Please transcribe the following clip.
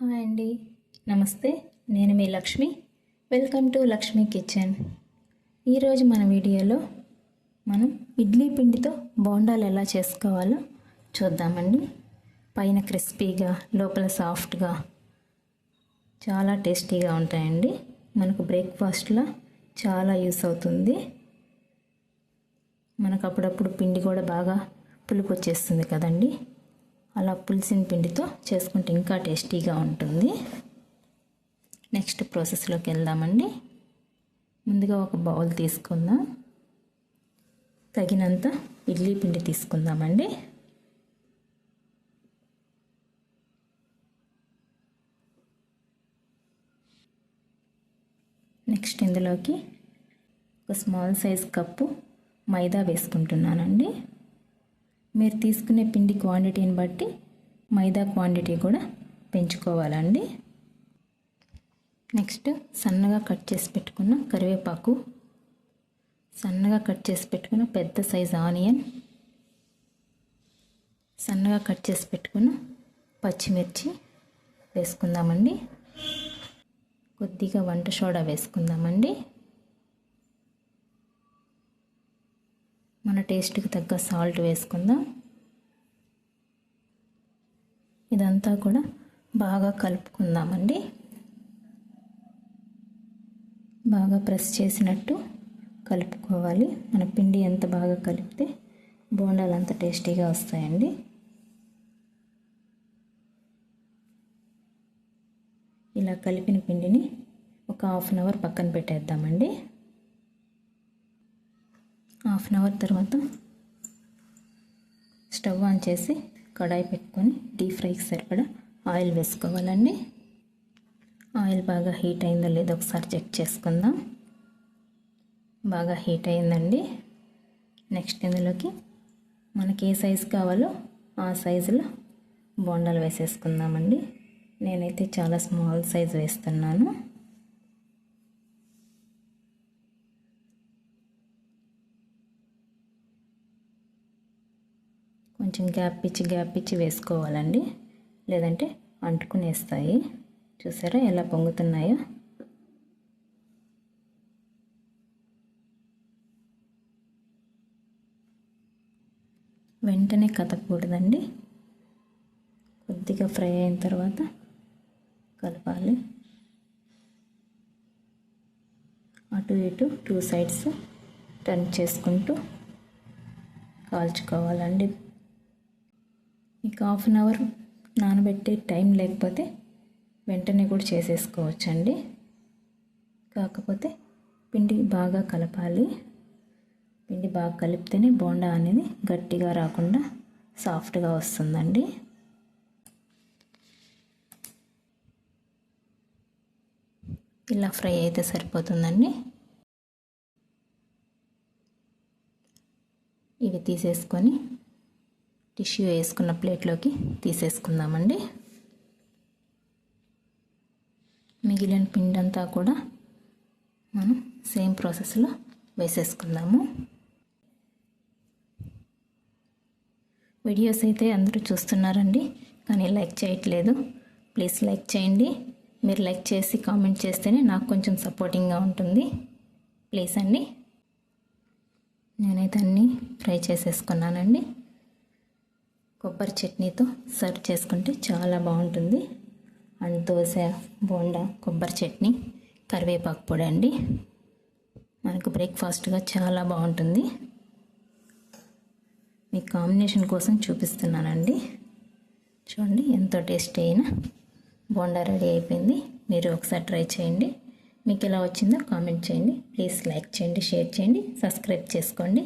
Hi అండి, నమస్తే. నేను మీ Lakshmi. Welcome to Lakshmi kitchen. ఈరోజు మన వీడియోలో మనం ఇడ్లీ పిండితో బోండాలు ఎలా చేసుకోవాలో చూద్దామండి. పైన క్రిస్పీగా, లోపల సాఫ్ట్గా, చాలా టేస్టీగా ఉంటాయండి. మనకు బ్రేక్ఫాస్ట్లో చాలా యూస్ అవుతుంది. మనకు అప్పుడప్పుడు పిండి కూడా బాగా పులుపు వచ్చేస్తుంది కదండి. అలా పులిసిన పిండితో చేసుకుంటే ఇంకా టేస్టీగా ఉంటుంది. నెక్స్ట్ ప్రాసెస్లోకి వెళ్దామండి. ముందుగా ఒక బౌల్ తీసుకుందాం. తగినంత ఇడ్లీ పిండి తీసుకుందామండి. నెక్స్ట్ ఇందులోకి ఒక స్మాల్ సైజ్ కప్పు మైదా వేసుకుంటున్నానండి. మీరు తీసుకునే పిండి క్వాంటిటీని బట్టి మైదా క్వాంటిటీ కూడా పెంచుకోవాలండి. నెక్స్ట్ సన్నగా కట్ చేసి పెట్టుకున్న కరివేపాకు, సన్నగా కట్ చేసి పెట్టుకున్న పెద్ద సైజ్ ఆనియన్, సన్నగా కట్ చేసి పెట్టుకున్న పచ్చిమిర్చి వేసుకుందామండి. కొద్దిగా వంట సోడా వేసుకుందామండి. మన టేస్ట్కి తగ్గ సాల్ట్ వేసుకుందాం. ఇదంతా కూడా బాగా కలుపుకుందామండి. బాగా ప్రెస్ చేసినట్టు కలుపుకోవాలి. మన పిండి ఎంత బాగా కలిపితే బోండాలు అంత టేస్టీగా వస్తాయండి. ఇలా కలిపిన పిండిని ఒక హాఫ్ అన్ అవర్ పక్కన పెట్టేద్దామండి. హాఫ్ అన్ అవర్ తర్వాత స్టవ్ ఆన్ చేసి కడాయి పెట్టుకొని డీప్ ఫ్రైకి సరిపడా ఆయిల్ వేసుకోవాలండి. ఆయిల్ బాగా హీట్ అయిందో లేదో ఒకసారి చెక్ చేసుకుందాం. బాగా హీట్ అయిందండి. నెక్స్ట్ ఇందులోకి మనకి ఏ సైజు కావాలో ఆ సైజులో బోండాలు వేసేసుకుందామండి. నేనైతే చాలా స్మాల్ సైజ్ వేస్తున్నాను. కొంచెం గ్యాప్ ఇచ్చి వేసుకోవాలండి, లేదంటే అంటుకునేస్తాయి. చూసారా ఎలా పొంగుతున్నాయో. వెంటనే కదపకూడదండి. కొద్దిగా ఫ్రై అయిన తర్వాత కలపాలి. అటు ఇటు 2 సైడ్స్ టర్న్ చేసుకుంటూ కాల్చుకోవాలండి. మీకు హాఫ్ అన్ అవర్ నానబెట్టే టైం లేకపోతే వెంటనే కూడా చేసేసుకోవచ్చండి. కాకపోతే పిండి బాగా కలపాలి. పిండి బాగా కలిపితేనే బోండా అనేది గట్టిగా రాకుండా సాఫ్ట్గా వస్తుందండి. ఇలా ఫ్రై అయితే సరిపోతుందండి. ఇవి తీసేసుకొని టిష్యూ వేసుకున్న ప్లేట్లోకి తీసేసుకుందామండి. మిగిలిన పిండి అంతా కూడా మనం సేమ్ ప్రాసెస్లో వేసేసుకుందాము. వీడియోస్ అయితే అందరూ చూస్తున్నారండి, కానీ లైక్ చేయట్లేదు. ప్లీజ్ లైక్ చేయండి. మీరు లైక్ చేసి కామెంట్ చేస్తేనే నాకు కొంచెం సపోర్టింగ్గా ఉంటుంది. ప్లీజ్ అండి. నేనైతే అన్నీ ఫ్రై చేసేసుకున్నానండి. కొబ్బరి చట్నీతో సర్వ్ చేసుకుంటే చాలా బాగుంటుంది. అండ్ దోశ, బోండా, కొబ్బరి చట్నీ, కరివేపాకు పొడి అండి. మనకు బ్రేక్ఫాస్ట్గా చాలా బాగుంటుంది. మీ కాంబినేషన్ కోసం చూపిస్తున్నానండి. చూడండి ఎంతో టేస్టీ అయిన బోండా రెడీ అయిపోయింది. మీరు ఒకసారి ట్రై చేయండి. మీకు ఎలా వచ్చిందో కామెంట్ చేయండి. ప్లీజ్ లైక్ చేయండి, షేర్ చేయండి, సబ్స్క్రైబ్ చేసుకోండి.